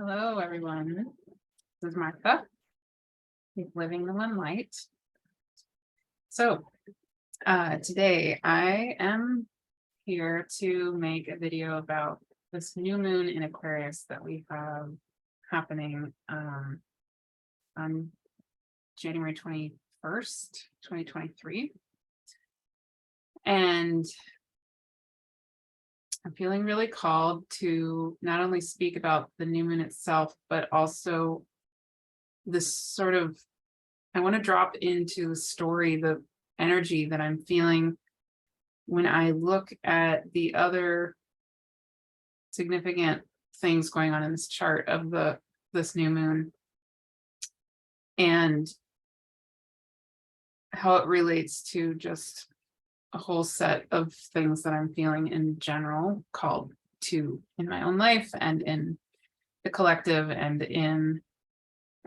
Hello, everyone. This is Martha with Living the One Light. So, today I am here to make a video about this new moon in Aquarius that we have happening on January 21st, 2023. And I'm feeling really called to not only speak about the new moon itself, but also this sort of, I want to drop into the story, the energy that I'm feeling when I look at the other significant things going on in this chart of this new moon and how it relates to just a whole set of things that I'm feeling in general, called to in my own life and in the collective and in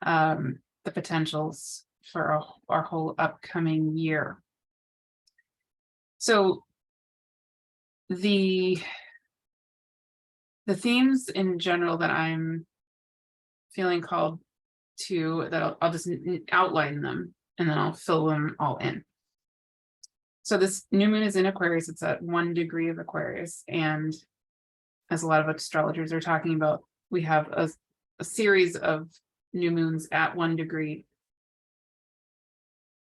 the potentials for our whole upcoming year. So the themes in general that I'm feeling called to, that I'll just outline them and then I'll fill them all in. So this new moon is in Aquarius. It's at 1 degree of Aquarius. And as a lot of astrologers are talking about, we have a series of new moons at 1 degree.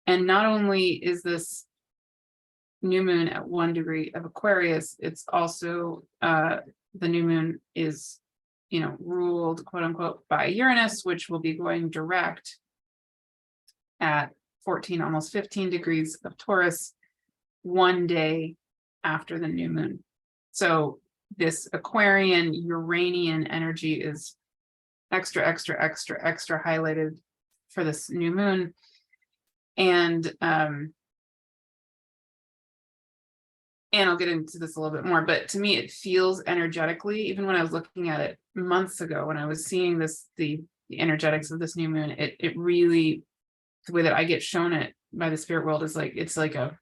And not only is this new moon at 1 degree of Aquarius, it's also the new moon is, ruled, quote unquote, by Uranus, which will be going direct at 14, almost 15 degrees of Taurus, 1 day after the new moon. So this Aquarian Uranian energy is extra highlighted for this new moon. And I'll get into this a little bit more, but to me, it feels energetically, even when I was looking at it months ago, when I was seeing this, the energetics of this new moon, it really, the way that I get shown it by the spirit world is like, it's like a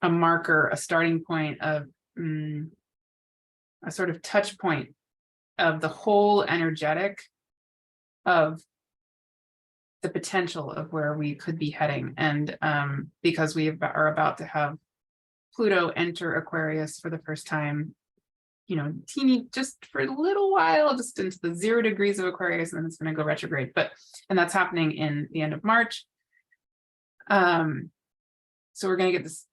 marker, a starting point of a sort of touch point of the whole energetic of the potential of where we could be heading. And because we are about to have Pluto enter Aquarius for the first time, teeny, just for a little while, just into the 0 degrees of Aquarius, and then it's going to go retrograde. And that's happening in the end of March. So we're going to get this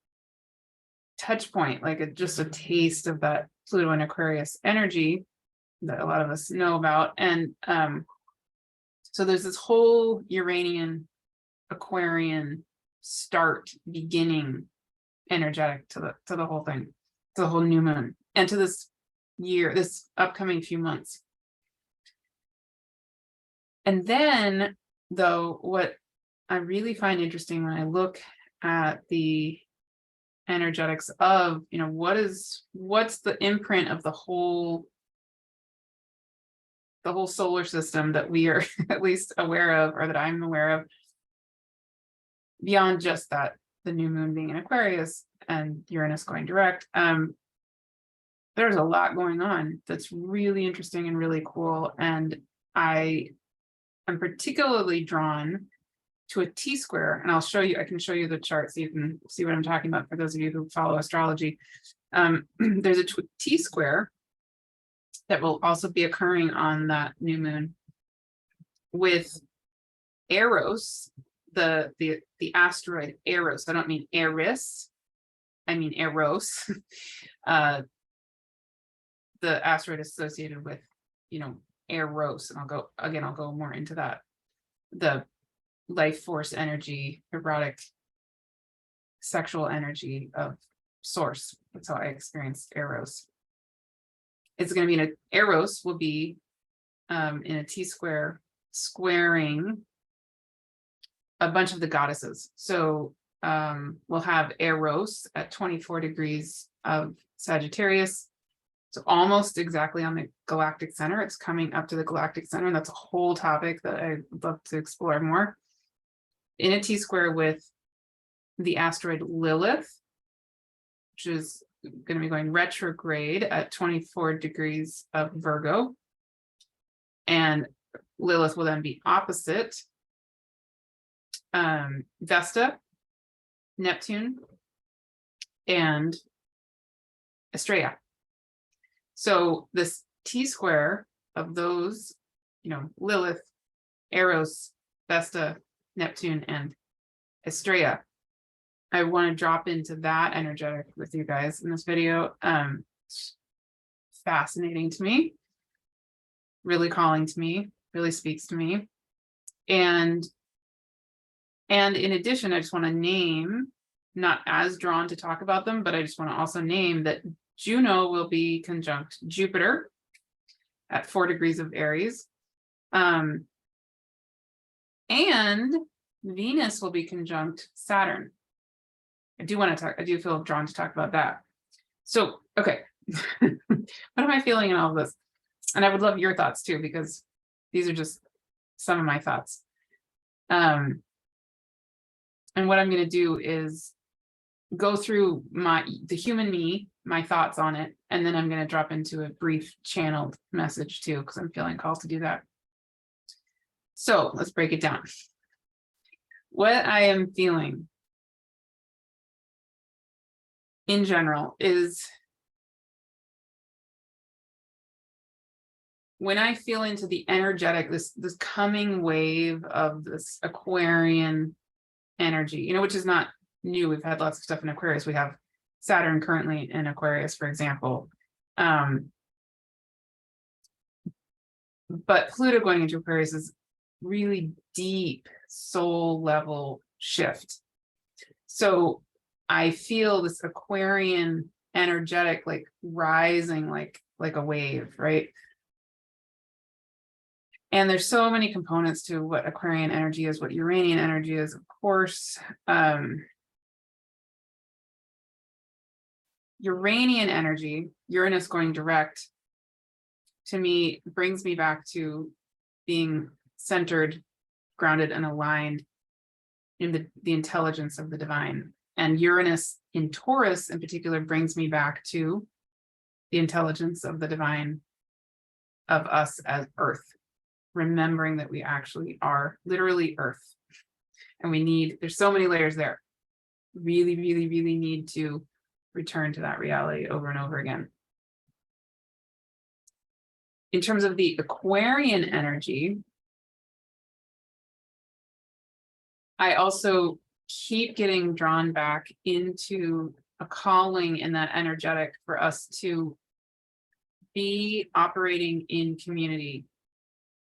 touch point, like just a taste of that Pluto and Aquarius energy that a lot of us know about. And so there's this whole Uranian Aquarian beginning energetic to the whole thing, to the whole new moon, and to this year, this upcoming few months. And then, though, what I really find interesting when I look at the energetics of, what's the imprint of the whole solar system that we are at least aware of, or that I'm aware of, beyond just that, the new moon being in Aquarius and Uranus going direct. There's a lot going on that's really interesting and really cool. And I am particularly drawn to a T-square, and I can show you the chart so you can see what I'm talking about for those of you who follow astrology. There's a T-square that will also be occurring on that new moon with Eros, the asteroid Eros. I don't mean Eris, I mean Eros. The asteroid associated with, Eros, and I'll go more into that. The life force energy, erotic, sexual energy of source. That's how I experienced Eros. It's going to be Eros will be in a T-square squaring a bunch of the goddesses. So we'll have Eros at 24 degrees of Sagittarius. So almost exactly on the galactic center. It's coming up to the galactic center, and that's a whole topic that I'd love to explore more. In a T-square with the asteroid Lilith, which is going to be going retrograde at 24 degrees of Virgo. And Lilith will then be opposite Vesta, Neptune, and Estrella. So this T-square of those, Lilith, Eros, Vesta, Neptune, and Estrella, I want to drop into that energetic with you guys in this video. It's fascinating to me, really calling to me, really speaks to me. And in addition, I just want to name, not as drawn to talk about them, but I just want to also name that Juno will be conjunct Jupiter at 4 degrees of Aries. And Venus will be conjunct Saturn. I do feel drawn to talk about that. So, okay. What am I feeling in all of this? And I would love your thoughts too, because these are just some of my thoughts. And what I'm going to do is go through the human me, my thoughts on it, and then I'm going to drop into a brief channeled message too, because I'm feeling called to do that. So let's break it down. What I am feeling in general is, when I feel into the energetic, this coming wave of this Aquarian energy, which is not new. We've had lots of stuff in Aquarius. We have Saturn currently in Aquarius, for example. But Pluto going into Aquarius is really deep soul level shift. So I feel this Aquarian energetic, like rising, like a wave, right? And there's so many components to what Aquarian energy is, what Uranian energy is, of course. Uranian energy, Uranus going direct, to me, brings me back to being centered, grounded, and aligned in the intelligence of the divine. And Uranus in Taurus in particular brings me back to the intelligence of the divine, of us as Earth, remembering that we actually are literally Earth. And there's so many layers there. Really, really, really need to return to that reality over and over again. In terms of the Aquarian energy, I also keep getting drawn back into a calling in that energetic for us to be operating in community,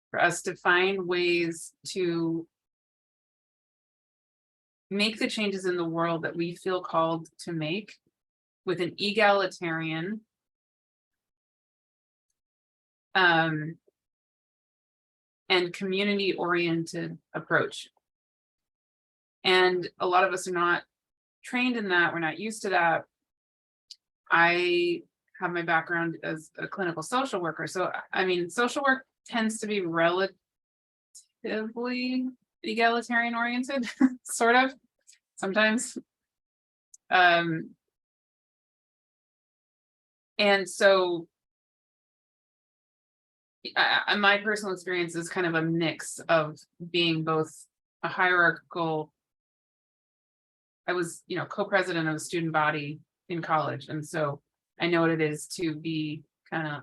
for us to find ways to make the changes in the world that we feel called to make with an egalitarian and community-oriented approach. And a lot of us are not trained in that. We're not used to that. I have my background as a clinical social worker. So, social work tends to be relatively egalitarian oriented, sort of, sometimes. And so my personal experience is kind of a mix of being both a hierarchical. I was, co-president of a student body in college. And so I know what it is to be kind of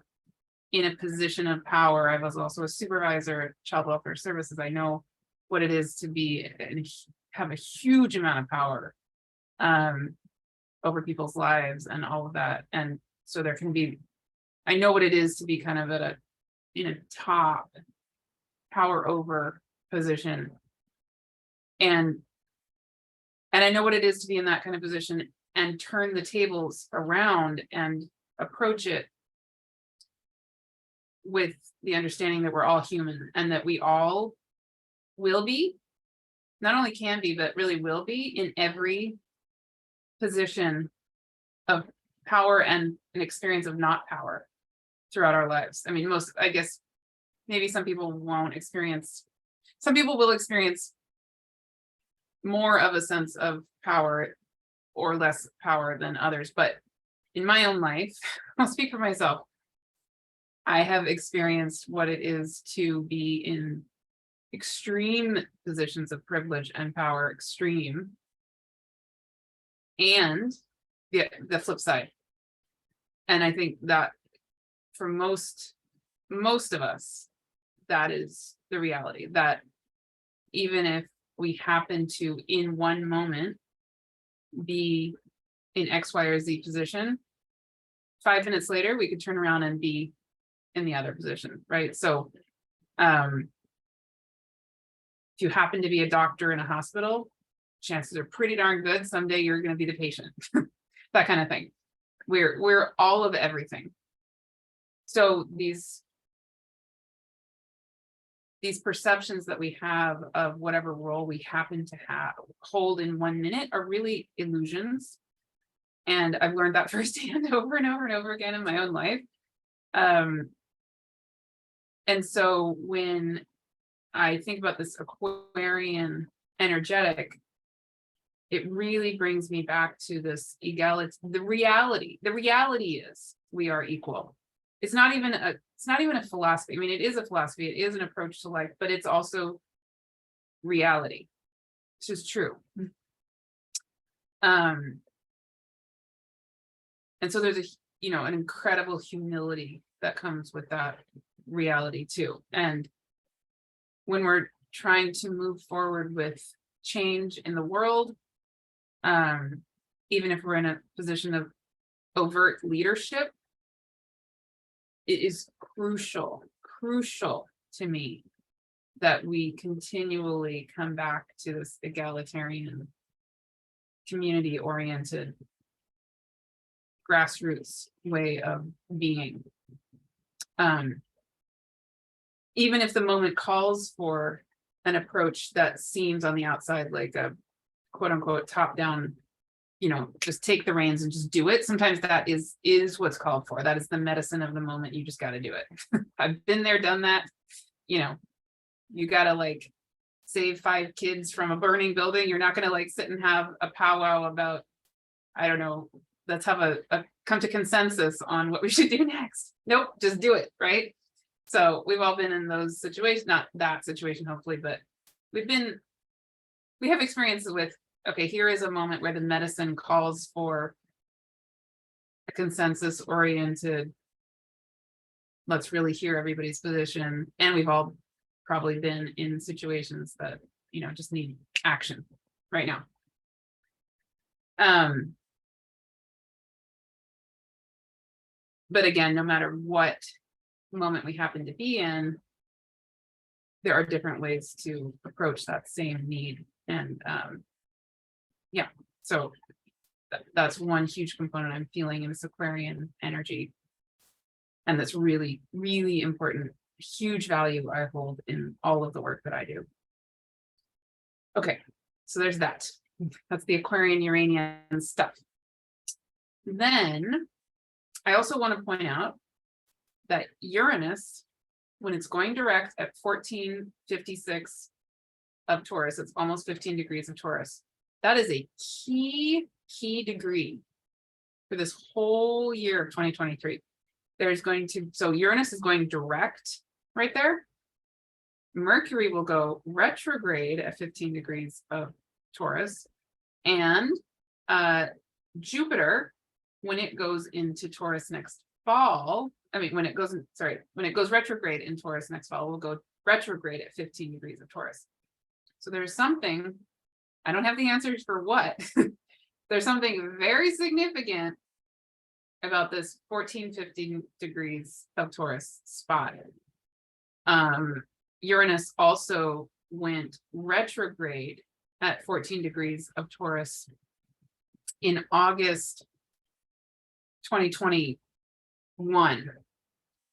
in a position of power. I was also a supervisor at child welfare services. I know what it is to be and have a huge amount of power over people's lives and all of that. And so I know what it is to be kind of in a top power over position. And I know what it is to be in that kind of position and turn the tables around and approach it with the understanding that we're all human and that we all will be, not only can be, but really will be in every position of power and an experience of not power throughout our lives. I guess maybe some people will experience more of a sense of power or less power than others. But in my own life, I'll speak for myself. I have experienced what it is to be in extreme positions of privilege and power, extreme, and the flip side. And I think that for most of us, that is the reality, that even if we happen to in one moment be in X, Y, or Z position, 5 minutes later we could turn around and be in the other position, right? So if you happen to be a doctor in a hospital, chances are pretty darn good someday you're going to be the patient. That kind of thing. We're all of everything. So these perceptions that we have of whatever role we happen to hold in 1 minute are really illusions. And I've learned that firsthand over and over and over again in my own life. And so when I think about this Aquarian energetic, it really brings me back to this equality. The reality is we are equal. It's not even a philosophy. I mean, it is a philosophy, it is an approach to life, but it's also reality. It's just true. And so there's an incredible humility that comes with that reality too. And when we're trying to move forward with change in the world, even if we're in a position of overt leadership, it is crucial to me that we continually come back to this egalitarian, community-oriented, grassroots way of being. Even if the moment calls for an approach that seems on the outside like a quote unquote top down, just take the reins and just do it. Sometimes that is what's called for. That is the medicine of the moment. You just got to do it. I've been there, done that. You got to save 5 kids from a burning building. You're not going to sit and have a powwow about, I don't know, let's have a come to consensus on what we should do next. Nope, just do it, right? So we've all been in those situations, not that situation, hopefully, but we have experiences with, okay, here is a moment where the medicine calls for a consensus oriented, let's really hear everybody's position. And we've all probably been in situations that, just need action right now. But again, no matter what moment we happen to be in, there are different ways to approach that same need. And so that's one huge component I'm feeling in this Aquarian energy. And that's really, really important, huge value I hold in all of the work that I do. Okay, so there's that. That's the Aquarian Uranian stuff. Then I also want to point out that Uranus, when it's going direct at 1456 of Taurus, it's almost 15 degrees of Taurus. That is a key degree for this whole year of 2023. So Uranus is going direct right there. Mercury will go retrograde at 15 degrees of Taurus. And Jupiter, when it goes into Taurus next fall, when it goes retrograde in Taurus next fall, will go retrograde at 15 degrees of Taurus. So there's something, I don't have the answers for what, there's something very significant about this 14-15 degrees of Taurus spot. Uranus also went retrograde at 14 degrees of Taurus in August 2021.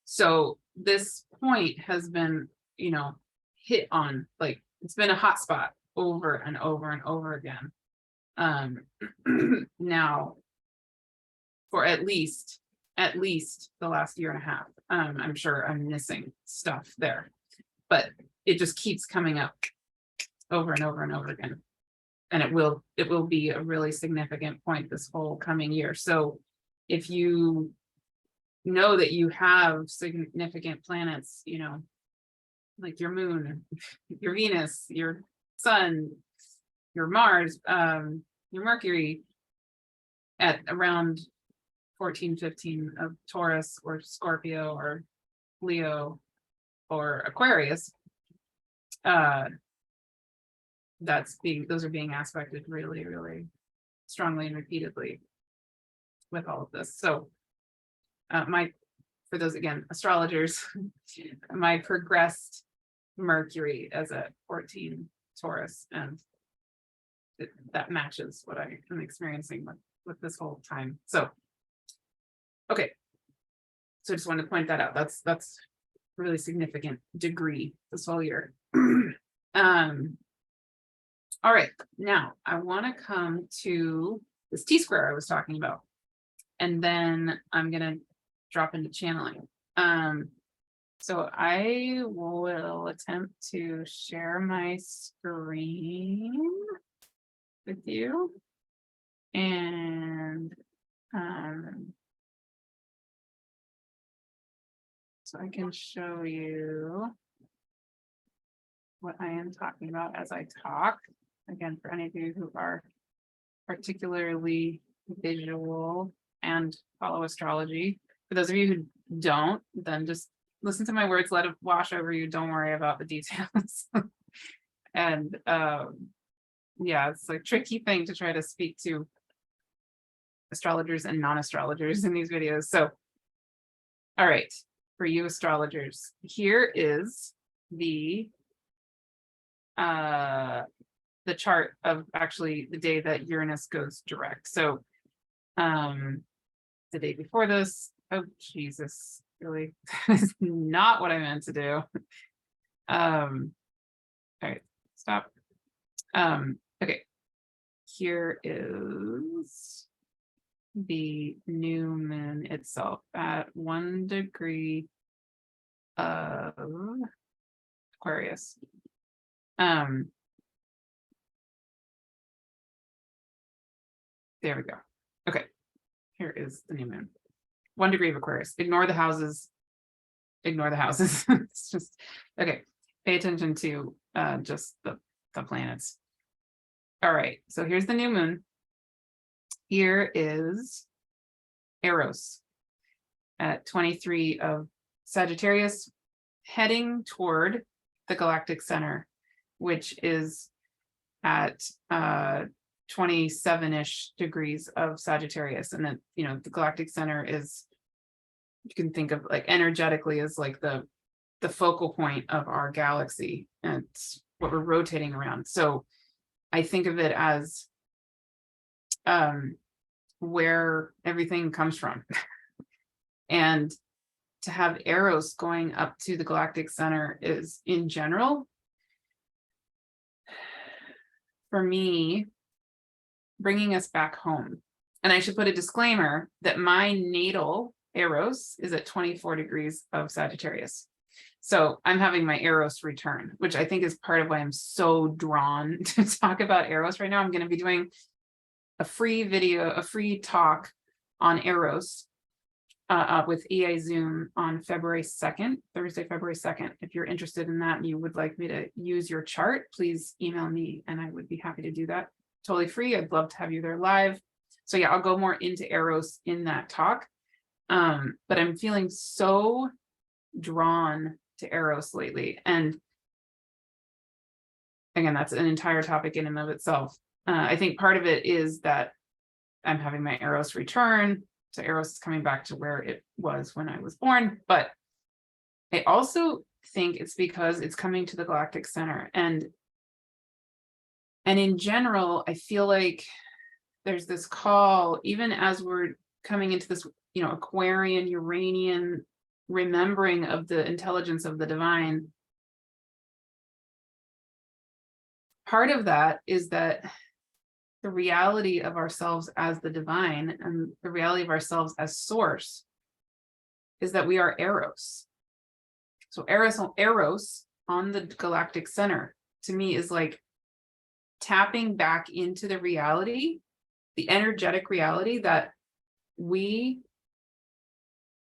So this point has been, hit on, it's been a hot spot over and over and over again. Now, for at least the last year and a half. I'm sure I'm missing stuff there, but it just keeps coming up over and over and over again. And it will be a really significant point this whole coming year. So if you know that you have significant planets, you know, like your moon, your Venus, your sun, your Mars, your Mercury at around 14, 15 of Taurus or Scorpio or Leo or Aquarius. Those are being aspected really, really strongly and repeatedly with all of this. So for those, again, astrologers, my progressed Mercury as a 14 Taurus, and that matches what I am experiencing with this whole time. So, okay. So I just wanted to point that out. That's really significant degree this whole year. All right, now I want to come to this T-square I was talking about, and then I'm gonna drop into channeling. So I will attempt to share my screen with you, and so I can show you what I am talking about as I talk. Again, for any of you who are particularly visual and follow astrology. For those of you who don't, then just listen to my words, let it wash over you. Don't worry about the details. And yeah, it's a tricky thing to try to speak to astrologers and non-astrologers in these videos. So, all right, for you astrologers, here is the chart of actually the day that Uranus goes direct. So the day before this, oh Jesus, really, that is not what I meant to do. All right, stop. Okay, here is the new moon itself at 1 degree of Aquarius. There we go. Okay, here is the new moon. 1 degree of Aquarius. Ignore the houses. Ignore the houses. It's just, okay, pay attention to just the planets. All right, so here's the new moon. Here is Eros at 23 of Sagittarius, heading toward the galactic center, which is at 27-ish degrees of Sagittarius. And then, you know, the galactic center is, you can think of like energetically as like the focal point of our galaxy, and it's what we're rotating around. So I think of it as where everything comes from. And to have Eros going up to the galactic center is, in general, for me, bringing us back home. And I should put a disclaimer that my natal Eros is at 24 degrees of Sagittarius. So I'm having my Eros return, which I think is part of why I'm so drawn to talk about Eros right now. I'm going to be doing a free video, a free talk on Eros with EA Zoom on February 2nd, Thursday, February 2nd. If you're interested in that and you would like me to use your chart, please email me and I would be happy to do that. Totally free. I'd love to have you there live. So yeah, I'll go more into Eros in that talk. But I'm feeling so drawn to Eros lately. And again, that's an entire topic in and of itself. I think part of it is that I'm having my Eros return. So Eros is coming back to where it was when I was born. But I also think it's because it's coming to the galactic center. And in general, I feel like there's this call, even as we're coming into this, you know, Aquarian, Uranian remembering of the intelligence of the divine. Part of that is that the reality of ourselves as the divine and the reality of ourselves as source is that we are Eros. So Eros on the galactic center, to me, is like tapping back into the reality, the energetic reality that we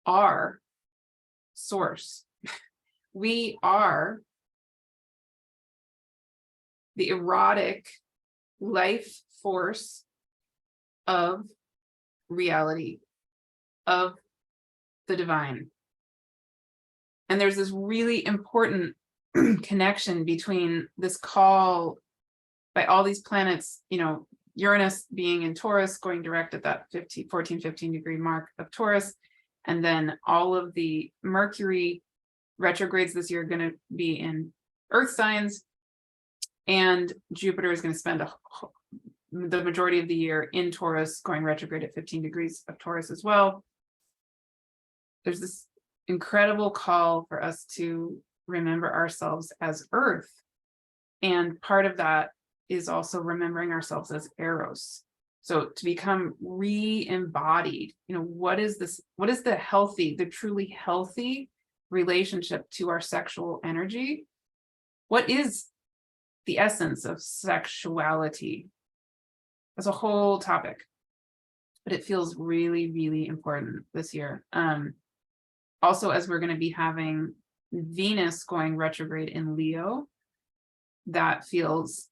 are source. We are the erotic life force of reality, of the divine. And there's this really important connection between this call by all these planets, Uranus being in Taurus, going direct at that 14, 15 degree mark of Taurus. And then all of the Mercury retrogrades this year are going to be in Earth signs. And Jupiter is going to spend the majority of the year in Taurus, going retrograde at 15 degrees of Taurus as well. There's this incredible call for us to remember ourselves as Earth. And part of that is also remembering ourselves as Eros. So to become re-embodied, what is the healthy, the truly healthy relationship to our sexual energy? What is the essence of sexuality? That's a whole topic, but it feels really, really important this year. Also, as we're going to be having Venus going retrograde in Leo, that feels,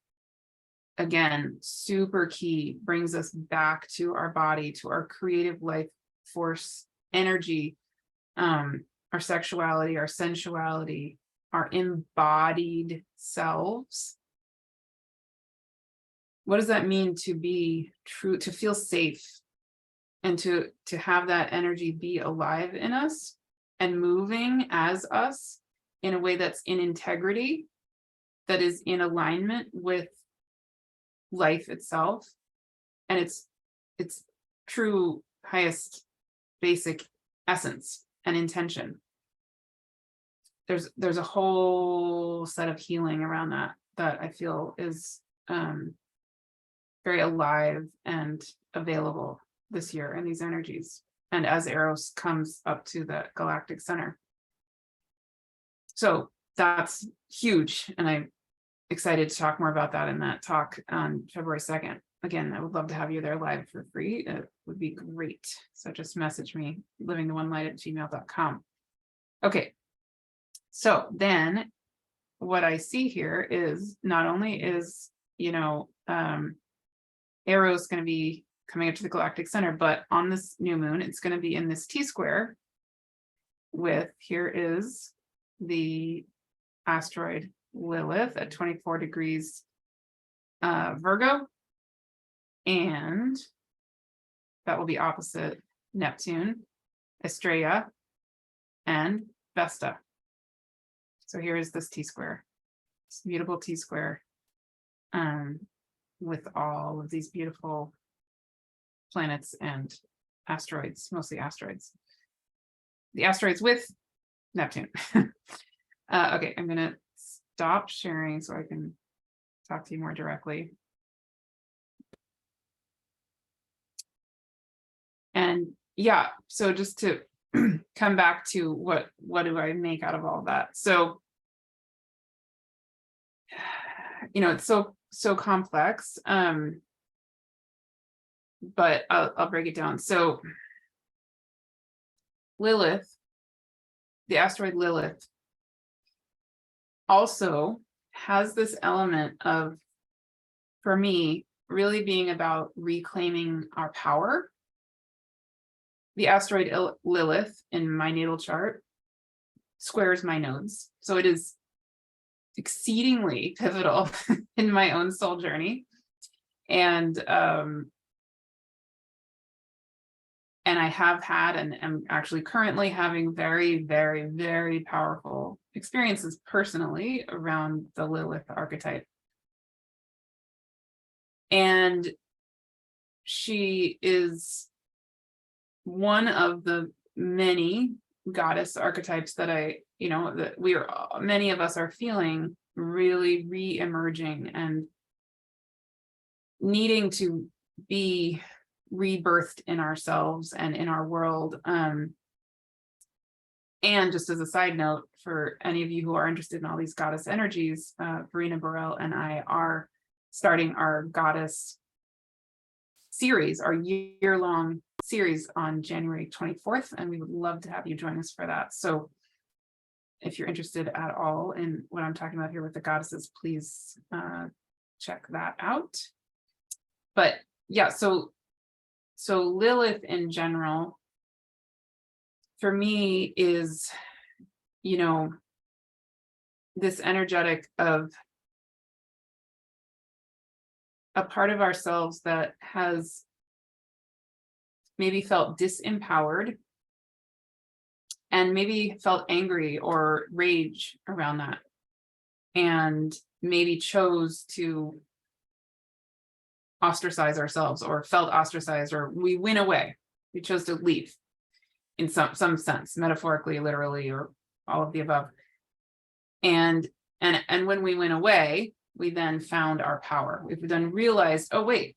again, super key, brings us back to our body, to our creative life force energy, our sexuality, our sensuality, our embodied selves. What does that mean to be true, to feel safe, and to have that energy be alive in us and moving as us in a way that's in integrity, that is in alignment with life itself and its true highest basic essence and intention? There's a whole set of healing around that I feel is very alive and available this year in these energies, and as Eros comes up to the galactic center. So that's huge, and I'm excited to talk more about that in that talk on February 2nd. Again, I would love to have you there live for free. It would be great. So just message me, livingtheonelight@gmail.com. Okay. So then what I see here is not only is, Eros going to be coming up to the galactic center, but on this new moon, it's going to be in this T-square with, here is the asteroid Lilith at 24 degrees Virgo, and that will be opposite Neptune, Estrella, and Vesta. So here is this T-square, this beautiful T-square, with all of these beautiful planets and asteroids, mostly asteroids. The asteroids with Neptune. Okay, I'm gonna stop sharing so I can talk to you more directly. And yeah, so just to come back to what do I make out of all that? So, it's so complex, but I'll break it down. So Lilith, the asteroid Lilith, also has this element of, for me, really being about reclaiming our power. The asteroid Lilith in my natal chart squares my nodes. So it is exceedingly pivotal in my own soul journey. And I have had and am actually currently having very, very, very powerful experiences personally around the Lilith archetype. And she is one of the many goddess archetypes that that many of us are feeling really re-emerging and needing to be rebirthed in ourselves and in our world. And just as a side note, for any of you who are interested in all these goddess energies, Verena Burrell and I are starting our goddess series, our year-long series on January 24th, and we would love to have you join us for that. So if you're interested at all in what I'm talking about here with the goddesses, please check that out. But yeah, so Lilith in general, for me, is, you know, this energetic of a part of ourselves that has maybe felt disempowered and maybe felt angry or rage around that, and maybe chose to ostracize ourselves, or felt ostracized, or we went away. We chose to leave in some sense, metaphorically, literally, or all of the above. And when we went away, we then found our power. We've then realized, oh wait,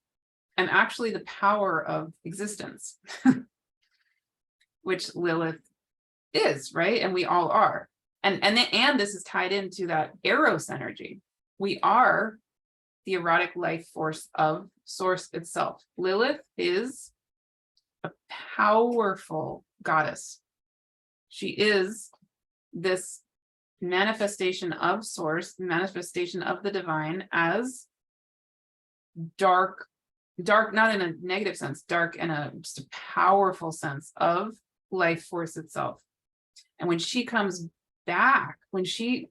I'm actually the power of existence, which Lilith is, right? And we all are. And this is tied into that Eros energy. We are the erotic life force of Source itself. Lilith is a powerful goddess. She is this manifestation of Source, manifestation of the divine, as dark, not in a negative sense, dark in just a powerful sense of life force itself. And when she comes back, when she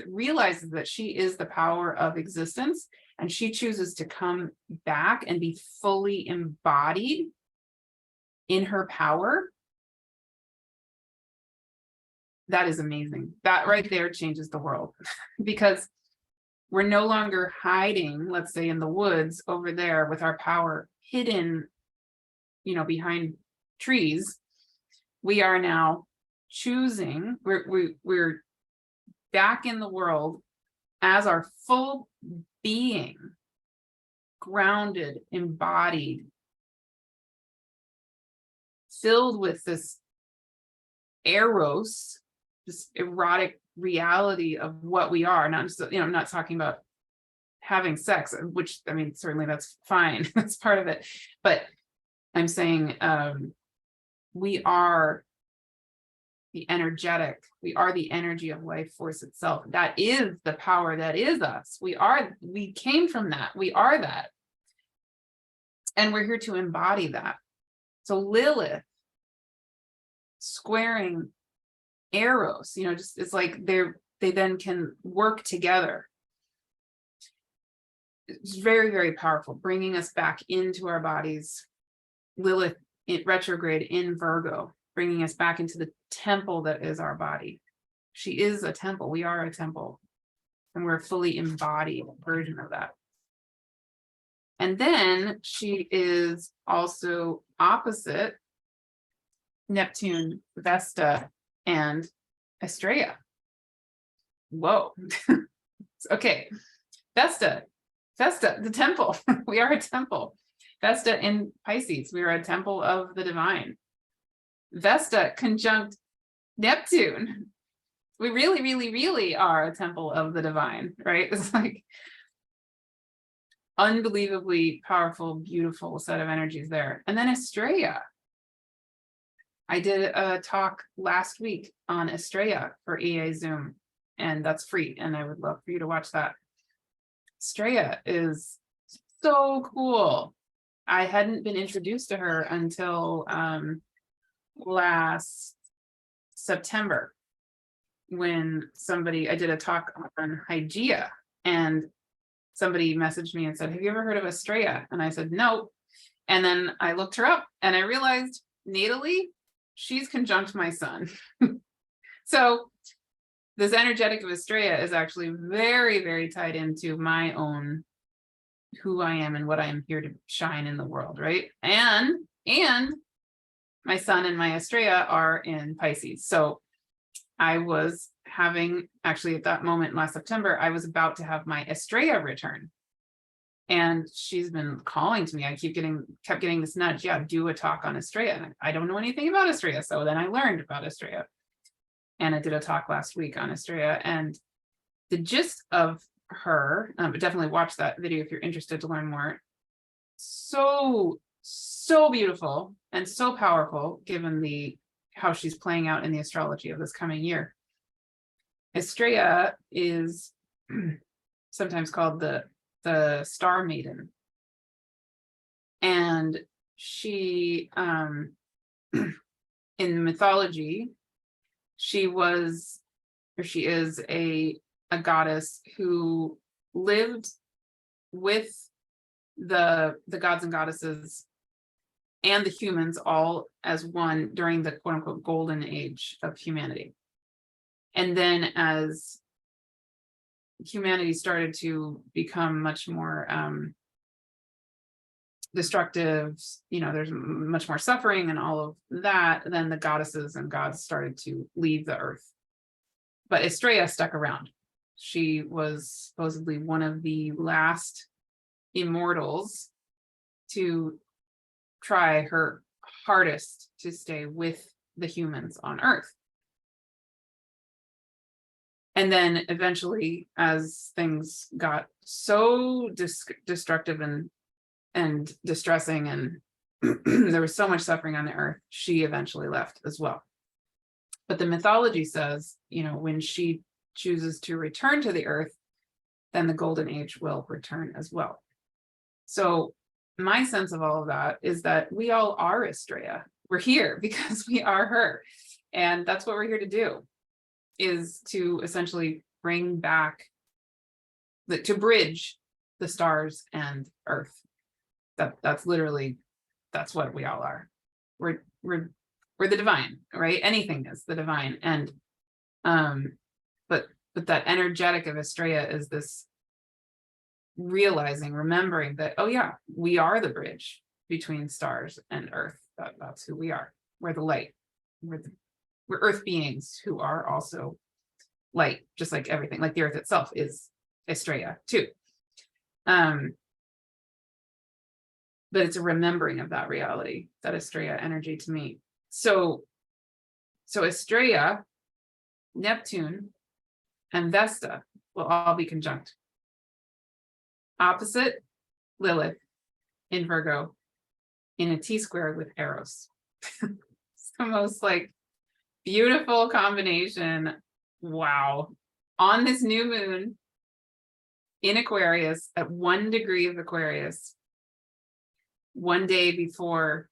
realizes that she is the power of existence, and she chooses to come back and be fully embodied in her power, that is amazing. That right there changes the world, because we're no longer hiding, let's say, in the woods over there with our power hidden, behind trees. We are now choosing, we're back in the world as our full being, grounded, embodied, filled with this Eros, this erotic reality of what we are. Not just, I'm not talking about having sex, which, I mean, certainly that's fine. That's part of it. But I'm saying we are the energetic, we are the energy of life force itself. That is the power that is us. We came from that. We are that. And we're here to embody that. So Lilith squaring Eros, just it's like they then can work together. It's very, very powerful, bringing us back into our bodies. Lilith in retrograde in Virgo, bringing us back into the temple that is our body. She is a temple. We are a temple, and we're a fully embodied version of that. And then she is also opposite Neptune, Vesta, and Estrella. Whoa. Okay. Vesta, the temple. We are a temple. Vesta in Pisces, we are a temple of the divine. Vesta conjunct Neptune. We really, really, really are a temple of the divine, right? It's like unbelievably powerful, beautiful set of energies there. And then Estrella. I did a talk last week on Estrella for EA Zoom, and that's free, and I would love for you to watch that. Estrella is so cool. I hadn't been introduced to her until last September, when I did a talk on Hygeia, and somebody messaged me and said, have you ever heard of Estrella? And I said, no. And then I looked her up and I realized natally, she's conjunct my sun. So this energetic of Estrella is actually very, very tied into my own, who I am and what I am here to shine in the world, right? And my sun and my Estrella are in Pisces. So I was having, actually at that moment last September, I was about to have my Estrella return. And she's been calling to me. I kept getting this nudge. Yeah, do a talk on Estrella. And I don't know anything about Estrella. So then I learned about Estrella. And I did a talk last week on Estrella. And the gist of her, but definitely watch that video if you're interested to learn more. So so beautiful and so powerful, given how she's playing out in the astrology of this coming year. Estrella is sometimes called the star maiden. And she, in mythology, she is a goddess who lived with the gods and goddesses and the humans all as one during the quote unquote golden age of humanity. And then as humanity started to become much more destructive, there's much more suffering and all of that, then the goddesses and gods started to leave the earth. But Estrella stuck around. She was supposedly one of the last immortals to try her hardest to stay with the humans on Earth. And then eventually, as things got so destructive and distressing, and there was so much suffering on the Earth, she eventually left as well. But the mythology says, when she chooses to return to the Earth, then the golden age will return as well. So my sense of all of that is that we all are Estrella. We're here because we are her. And that's what we're here to do, is to essentially bring back, to bridge the stars and Earth. That's what we all are. We're the divine, right? Anything is the divine. And but that energetic of Estrella is this remembering that, oh yeah, we are the bridge between stars and Earth. That's who we are. We're the light. We're Earth beings who are also light, just like everything, like the Earth itself is Estrella too. But it's a remembering of that reality, that Estrella energy to me. So Estrella, Neptune, and Vesta will all be conjunct. Opposite Lilith in Virgo in a T-square with Eros. It's the most beautiful combination. Wow. On this new moon in Aquarius at 1 degree of Aquarius, one day before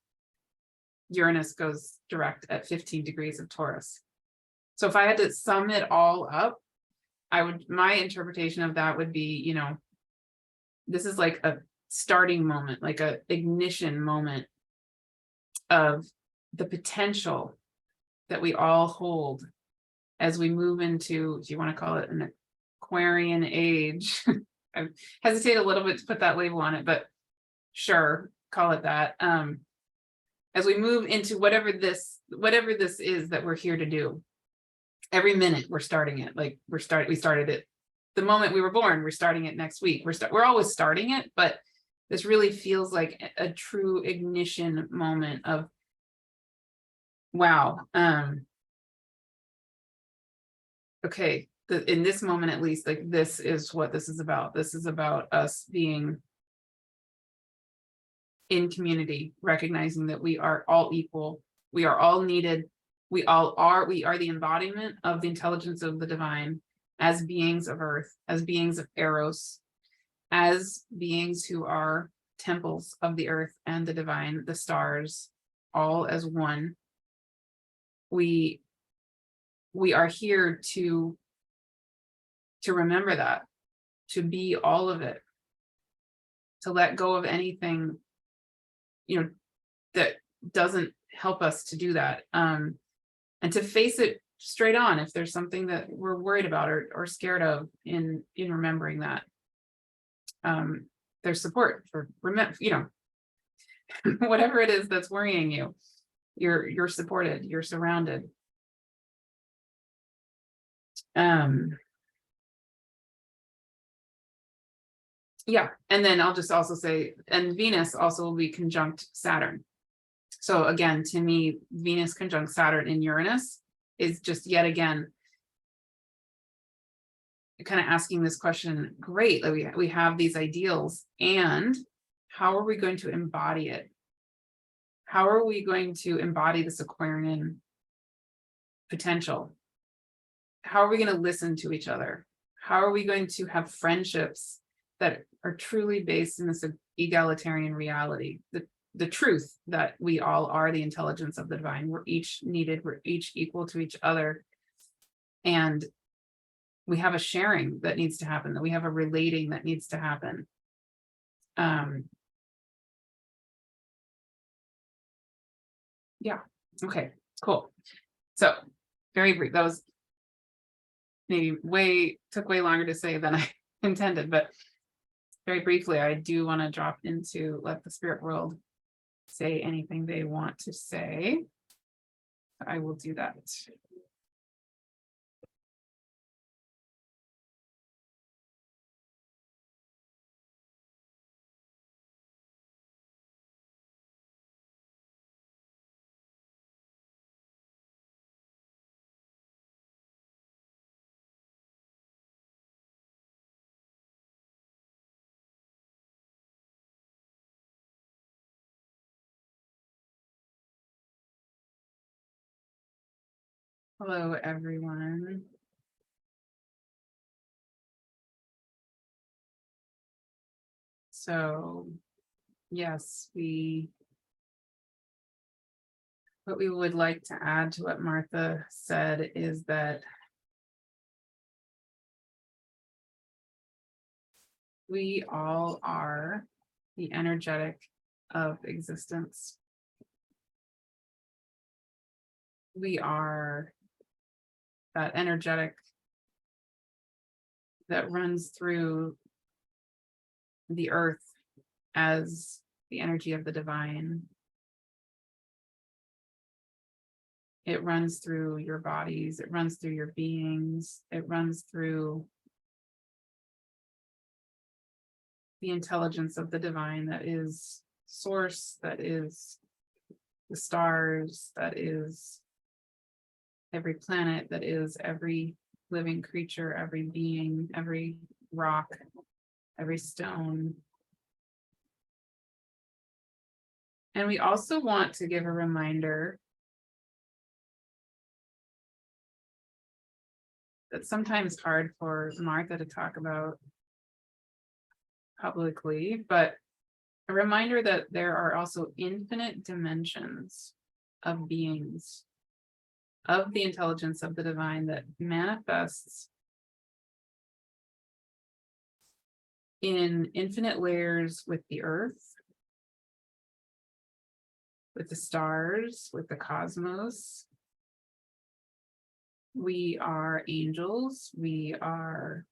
Uranus goes direct at 15 degrees of Taurus. So if I had to sum it all up, my interpretation of that would be, this is like a starting moment, like a ignition moment of the potential that we all hold as we move into, if you want to call it an Aquarian age. I hesitate a little bit to put that label on it, but sure, call it that. As we move into whatever this is that we're here to do. Every minute we're starting it. We started it the moment we were born. We're starting it next week. We're always starting it, but this really feels like a true ignition moment of, wow. Okay, in this moment at least, this is what this is about. This is about us being in community, recognizing that we are all equal, we are all needed, we are the embodiment of the intelligence of the divine as beings of Earth, as beings of Eros, as beings who are temples of the Earth and the divine, the stars, all as one. We are here to remember that, to be all of it, to let go of anything, that doesn't help us to do that. And to face it straight on if there's something that we're worried about or scared of in remembering that. There's support for whatever it is that's worrying you, you're supported, you're surrounded. Yeah, and then I'll just also say, and Venus also will be conjunct Saturn. So again, to me, Venus conjunct Saturn in Uranus is just yet again kind of asking this question, great, we have these ideals, and how are we going to embody it? how are we going to embody this Aquarian potential? How are we going to listen to each other? How are we going to have friendships that are truly based in this egalitarian reality? The truth that we all are the intelligence of the divine. We're each needed, we're each equal to each other. And we have a sharing that needs to happen, that we have a relating that needs to happen. Yeah. Okay, cool. So very brief. That was maybe took way longer to say than I intended, but very briefly, I do want to drop into let the spirit world say anything they want to say. I will do that. Hello, everyone. So, yes, what we would like to add to what Martha said is that we all are the energetic of existence. We are that energetic that runs through the earth as the energy of the divine. It runs through your bodies, it runs through your beings, it runs through the intelligence of the divine that is source, that is the stars, that is every planet, that is every living creature, every being, every rock, every stone. And we also want to give a reminder that's sometimes hard for Martha to talk about publicly, but a reminder that there are also infinite dimensions of beings, of the intelligence of the divine that manifests in infinite layers with the earth, with the stars, with the cosmos. We are angels, we are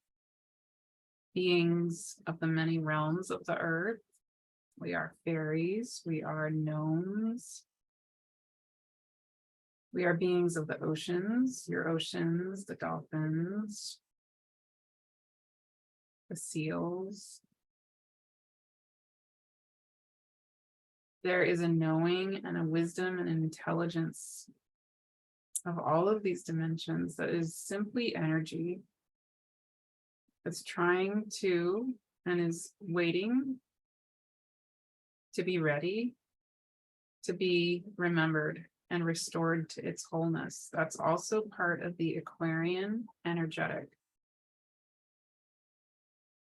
beings of the many realms of the earth. We are fairies, we are gnomes. We are beings of the oceans, your oceans, the dolphins, the seals. There is a knowing and a wisdom and an intelligence of all of these dimensions that is simply energy that's trying to and is waiting to be ready to be remembered and restored to its wholeness. That's also part of the Aquarian energetic,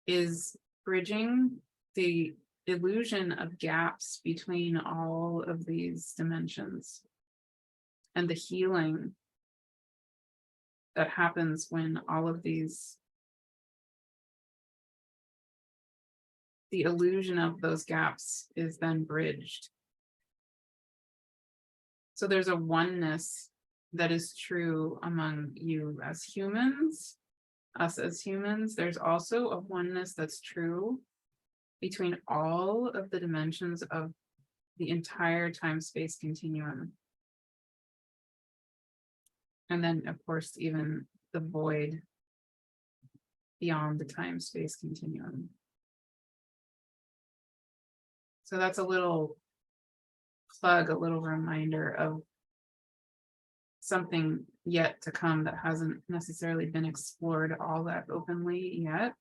is bridging the illusion of gaps between all of these dimensions and the healing that happens when all of these, the illusion of those gaps is then bridged. So there's a oneness that is true among you as humans, us as humans. There's also a oneness that's true between all of the dimensions of the entire time-space continuum. And then, of course, even the void beyond the time-space continuum. So that's a little plug, a little reminder of something yet to come that hasn't necessarily been explored all that openly yet.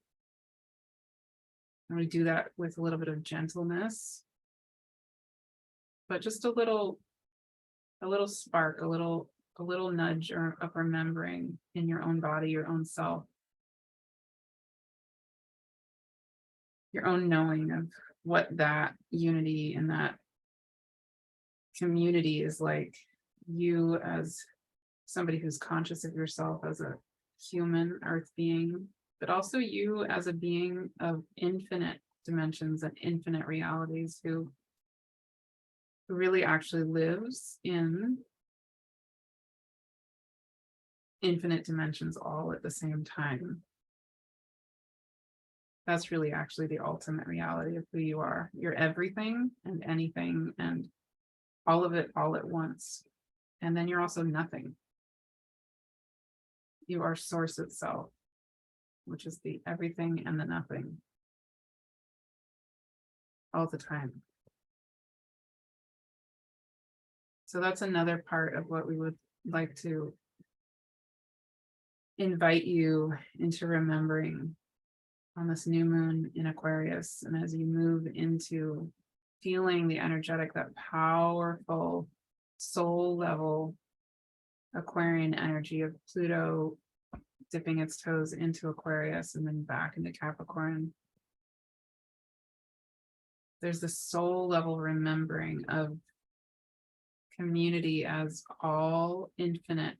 And we do that with a little bit of gentleness but just a little spark, a little nudge of remembering in your own body, your own self, your own knowing of what that unity and that community is like. You as somebody who's conscious of yourself as a human earth being, but also you as a being of infinite dimensions and infinite realities who really actually lives in infinite dimensions all at the same time. That's really actually the ultimate reality of who you are. You're everything and anything and all of it all at once. And then you're also nothing. You are source itself, which is the everything and the nothing all the time. So that's another part of what we would like to invite you into remembering on this new moon in Aquarius. And as you move into feeling the energetic, that powerful soul level Aquarian energy of Pluto dipping its toes into Aquarius and then back into Capricorn. There's the soul level remembering of community as all infinite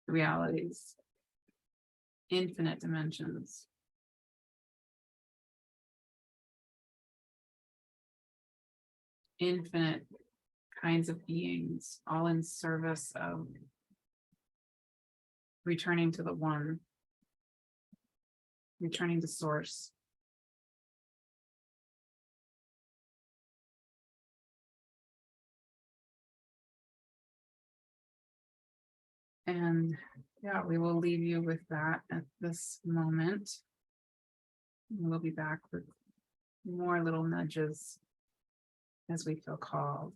realities, infinite dimensions. Infinite kinds of beings, all in service of returning to the one, returning to source. And yeah, we will leave you with that at this moment. We'll be back with more little nudges as we feel called.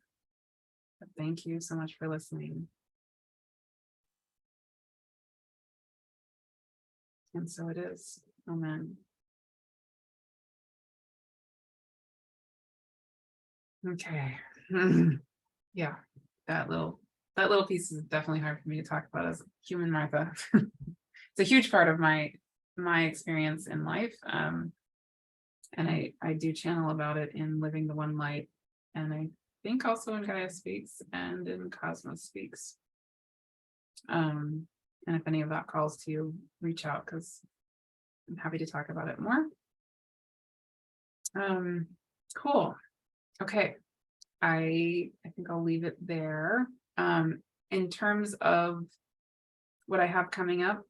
But thank you so much for listening. And so it is. Amen. Okay. Yeah, that little piece is definitely hard for me to talk about as human Martha. It's a huge part of my experience in life. And I do channel about it in Living the One Light. And I think also in Gaia Speaks and in Cosmos Speaks. And if any of that calls to you, reach out because I'm happy to talk about it more. Cool. Okay. I think I'll leave it there. In terms of what I have coming up,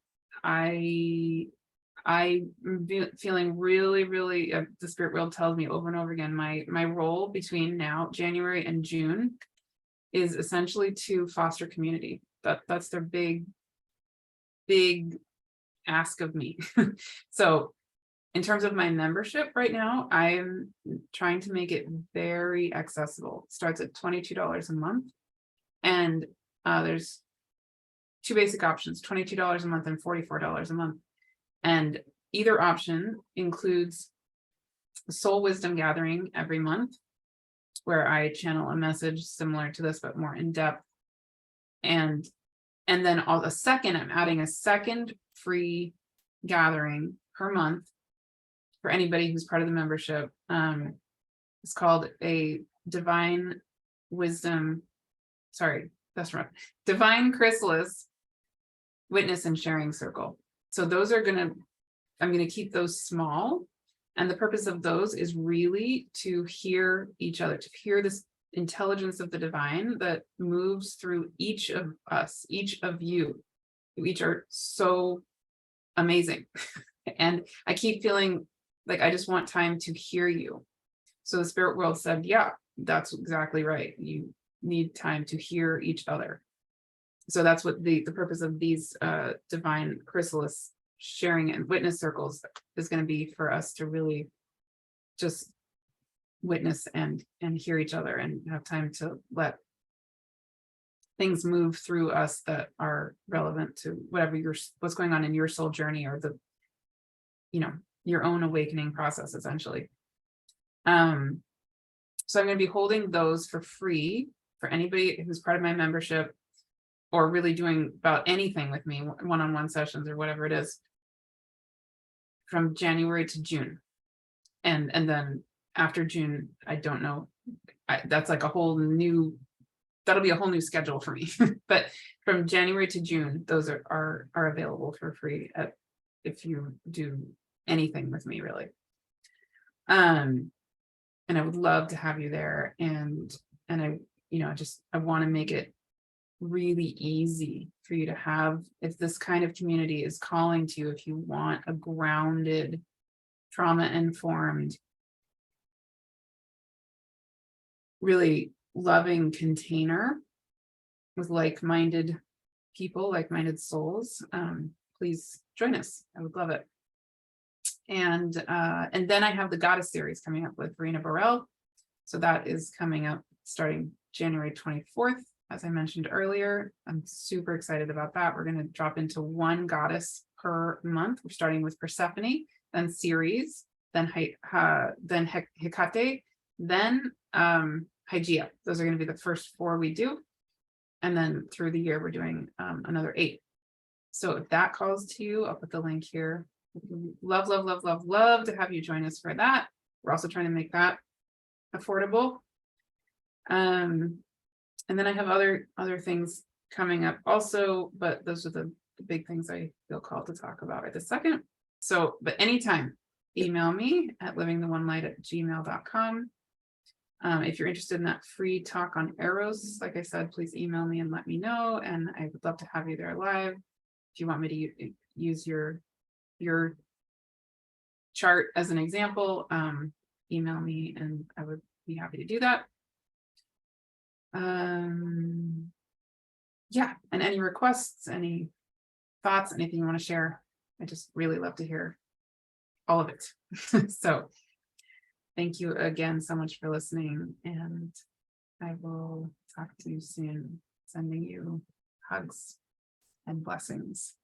I'm feeling really, the spirit world tells me over and over again, my role between now, January and June, is essentially to foster community. That's their big ask of me. So in terms of my membership right now, I'm trying to make it very accessible. It starts at $22 a month. And there's two basic options, $22 a month and $44 a month. And either option includes a soul wisdom gathering every month, where I channel a message similar to this, but more in depth. And then I'm adding a second free gathering per month for anybody who's part of the membership. It's called a Divine Chrysalis Witness and Sharing Circle. So those are I'm gonna keep those small. And the purpose of those is really to hear each other, to hear this intelligence of the divine that moves through each of us, each of you. You each are so amazing. And I keep feeling like I just want time to hear you. So the spirit world said, yeah, that's exactly right. You need time to hear each other. So that's what the purpose of these Divine Chrysalis sharing and witness circles is going to be, for us to really just witness and hear each other and have time to let things move through us that are relevant to what's going on in your soul journey, or your own awakening process, essentially. So I'm going to be holding those for free for anybody who's part of my membership or really doing about anything with me, one-on-one sessions or whatever it is, from January to June. And then after June, I don't know. That's like a whole new, that'll be a whole new schedule for me. But from January to June, those are available for free if you do anything with me, really. And I would love to have you there. And I, I want to make it really easy for you to have, if this kind of community is calling to you, if you want a grounded, trauma-informed, really loving container with like-minded people, like-minded souls, please join us. I would love it. And then I have the Goddess series coming up with Rena Burrell. So that is coming up starting January 24th. As I mentioned earlier, I'm super excited about that. We're going to drop into one goddess per month. We're starting with Persephone, then Ceres, then Hecate, then Hygeia. Those are going to be the first 4 we do. And then through the year, we're doing another 8. So if that calls to you, I'll put the link here. Love to have you join us for that. We're also trying to make that affordable. And then I have other things coming up also, but those are the big things I feel called to talk about right this second. So, but anytime, email me at livingtheonelight@gmail.com. If you're interested in that free talk on Eros, like I said, please email me and let me know. And I would love to have you there live. If you want me to use your chart as an example, email me and I would be happy to do that. Yeah, and any requests, any thoughts, anything you want to share, I just really love to hear all of it. So thank you again so much for listening, and I will talk to you soon. Sending you hugs and blessings.